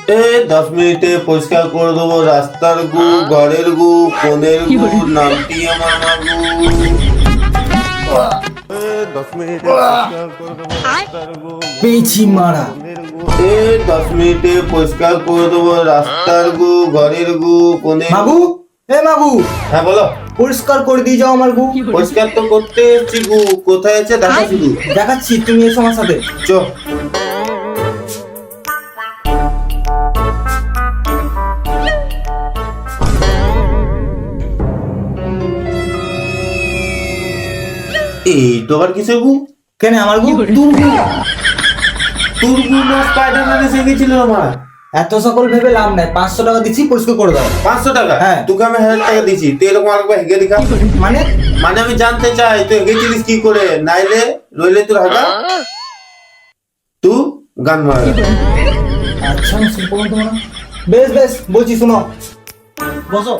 10 মিনিটে পরিষ্কার করে দেবো রাস্তার গু, ঘরের গু, কোণের গু, নামটি আমার মাগু। 10 মিনিটে পরিষ্কার করে দেবো রাস্তার গু, পেয়েছি মারা। কোণের গু। 10 মিনিটে পরিষ্কার করে দেবো রাস্তার গু, ঘরের গু, কোণের মাগু, গু। মাগু, হ্যাঁ বলো। পরিষ্কার করে দিয়ে যাও আমার গু। পরিষ্কার তো করতে এসছি গু, কোথায় আছে দেখা শুধু। দেখাচ্ছি, তুমি এসো আমার সাথে। চ। এই তো আবার কিসের গু? কেন আমার গু? তোর গু? তোর গু না স্পাইডারম্যান এসে গেছিল আমার। এত সকল ভেবে লাভ নাই, 500 টাকা দিচ্ছি, পরিষ্কার করে দাও। 500 টাকা? হ্যাঁ। তোকে আমি 1000 টাকা দিছি, তুই এরকম আরেকবার হেগে দেখা। মানে মানে আমি জানতে চাই তুই হেগেছিলিস কি করে, নাইলে রইলে তোর হাগা তুই গান মারা। আচ্ছা, বেশ বেশ বলছি, শোনো, বসো।